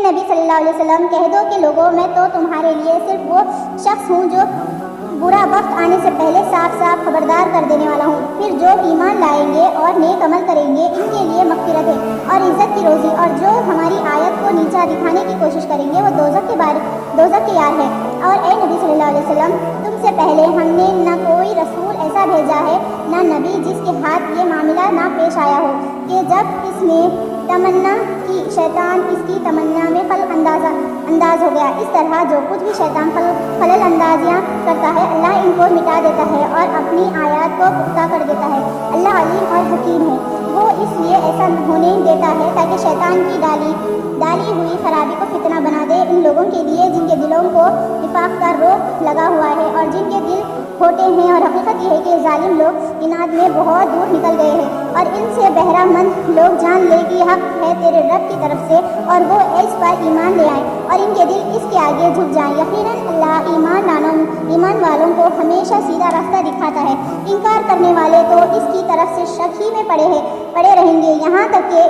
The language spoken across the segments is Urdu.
نبی صلی اللہ علیہ وسلم کہہ دو کہ لوگوں میں تو تمہارے لیے صرف وہ شخص ہوں جو برا وقت آنے سے پہلے صاف صاف خبردار کر دینے والا ہوں۔ پھر جو ایمان لائیں گے اور نیک عمل کریں گے ان کے لیے مغفرت ہے اور عزت کی روزی، اور جو ہماری آیت کو نیچا دکھانے کی کوشش کریں گے وہ دوزخ کے یار ہے۔ اور اے نبی صلی اللہ علیہ وسلم، تم سے پہلے ہم نے نہ کوئی رسول ایسا بھیجا ہے نہ نبی جس کے ہاتھ یہ معاملہ نہ پیش آیا ہو کہ جب اس نے تمنا کی شیطان اس کی تمنا میں خلل انداز ہو گیا۔ اس طرح جو کچھ بھی شیطان خلل اندازیاں کرتا ہے اللہ ان کو مٹا دیتا ہے اور اپنی آیات کو پختہ کر دیتا ہے۔ اللہ علیم اور حکیم ہے، وہ اس لیے ایسا ہونے دیتا ہے تاکہ شیطان کی ڈالی ہوئی خرابی کو فتنہ بنا دے ان لوگوں کے لیے جن کے دلوں کو نفاق کا روگ لگا ہوا ہے اور جن کے دل کھوٹے ہیں، اور حقیقت یہ ہے کہ ظالم لوگ اناد میں بہت دور نکل گئے ہیں۔ اور ان سے بہرہ مند لوگ جان لے کہ حق ہے تیرے رب کی طرف سے اور وہ اس پر ایمان لے آئیں اور ان کے دل اس کے آگے جھک جائیں۔ یقیناً اللہ ایمان والوں کو ہمیشہ سیدھا راستہ دکھاتا ہے۔ انکار کرنے والے تو اس کی طرف سے شک ہی میں پڑے رہیں گے یہاں تک کہ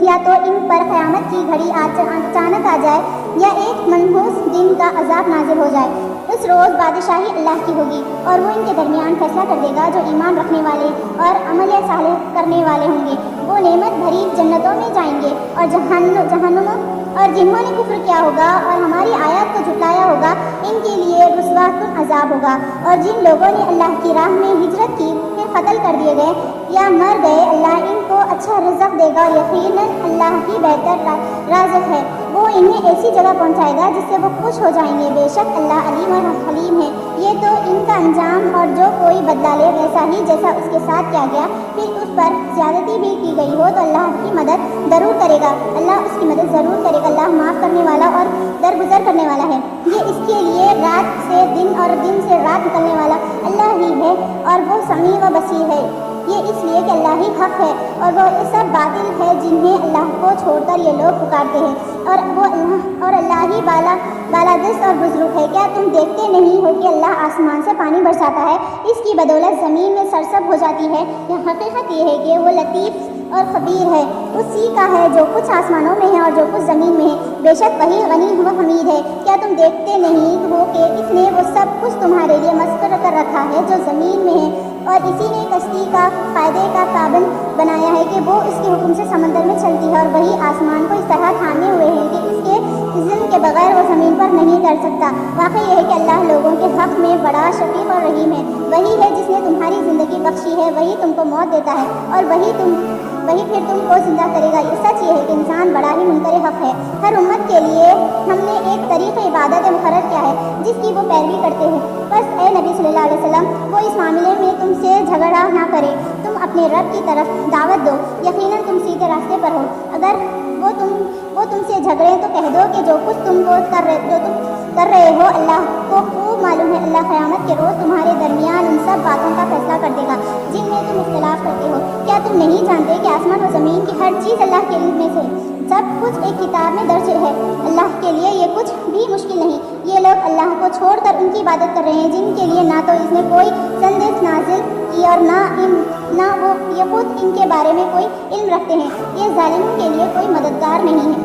یا تو ان پر قیامت کی گھڑی اچانک آ جائے یا ایک منحوس دن کا عذاب نازل ہو جائے۔ اس روز بادشاہی اللہ کی ہوگی اور وہ ان کے درمیان فیصلہ کر دے گا جو ایمان رکھنے والے اور عمل صالح کرنے والے ہوں گے۔ وہ نعمت بھری جنتوں میں جائیں گے، اور جہنم اور جنہوں نے کفر کیا ہوگا اور ہماری آیات کو جھٹلایا ہوگا ان کے لیے رسوا کن عذاب ہوگا۔ اور جن لوگوں نے اللہ کی راہ میں ہجرت کی پھر قتل کر دیے گئے یا مر گئے، اللہ ان کو اچھا رزق دے گا، یقیناً اللہ ہی بہتر رازق ہے۔ وہ انہیں ایسی جگہ پہنچائے گا جس سے وہ خوش ہو جائیں گے، بے شک اللہ علیم اور حلیم ہے۔ یہ تو ان کا انجام، اور جو کوئی بدلہ لے ویسا ہی جیسا اس کے ساتھ کیا گیا پھر اس پر زیادتی بھی کی گئی ہو تو اللہ کی مدد ضرور کرے گا، اللہ اس کی مدد ضرور کرے گا۔ اللہ معاف کرنے والا اور درگزر کرنے والا ہے۔ یہ اس کے لیے رات سے دن اور دن سے رات نکلنے والا اللہ ہی ہے، اور وہ سمیع و بصیر ہے۔ یہ اس لیے کہ اللہ ہی حق ہے اور وہ سب باطل ہے جنہیں اللہ کو چھوڑ کر یہ لوگ پکارتے ہیں، اور اللہ ہی بالا دست اور بزرگ ہے۔ کیا تم دیکھتے نہیں ہو کہ اللہ آسمان سے پانی برساتا ہے، اس کی بدولت زمین میں سرسب ہو جاتی ہے؟ یہ حقیقت یہ ہے کہ وہ لطیف اور خبیر ہے، اسی کا ہے جو کچھ آسمانوں میں ہے اور جو کچھ زمین میں ہے، بے شک وہی غنی و حمید ہے۔ کیا تم دیکھتے نہیں ہو کہ اس نے وہ سب کچھ تمہارے لیے مسخر کر رکھا ہے جو زمین میں ہے، اور اسی نے کشتی کا فائدے کا پابند بنایا ہے کہ وہ اس کے حکم سے سمندر میں چلتی ہے، اور وہی آسمان کو اس طرح تھامے ہوئے ہیں کہ اس کے اذن کے بغیر وہ زمین پر نہیں کر سکتا۔ واقعی یہ ہے کہ اللہ لوگوں کے حق میں بڑا شفیق اور رحیم ہے۔ وہی ہے جس نے تمہاری زندگی بخشی ہے، وہی تم کو موت دیتا ہے اور وہی پھر تم کو زندہ کرے گا۔ یہ سچ یہ ہے کہ انسان بڑا ہی منکر حق ہے۔ ہر امت کے لیے ہم نے ایک طریق عبادت مقرر کیا ہے جس کی وہ پیروی کرتے ہیں۔ بس اے نبی صلی اللہ علیہ وسلم، وہ اس معاملے میں تم سے جھگڑا نہ کرے، تم اپنے رب کی طرف دعوت دو، یقیناً تم سیدھے راستے پر ہو۔ اگر وہ تم سے جھگڑیں تو کہہ دو کہ جو کچھ تم کر رہے ہو اللہ کو خوب معلوم ہے۔ اللہ قیامت کے روز تمہارے درمیان ان سب باتوں کا فیصلہ کر دے گا جن میں تم اختلاف کرتے ہو۔ کیا تم نہیں جانتے کہ آسمان و زمین کی ہر چیز اللہ کے علم میں سے سب کچھ ایک کتاب میں درج ہے؟ اللہ کے لیے یہ کچھ بھی مشکل نہیں۔ یہ لوگ اللہ کو چھوڑ کر ان کی عبادت کر رہے ہیں جن کے لیے نہ تو اس نے کوئی سندیش نازل کی اور نہ وہ یہ خود ان کے بارے میں کوئی علم رکھتے ہیں۔ یہ ظالموں کے لیے کوئی مددگار نہیں ہے۔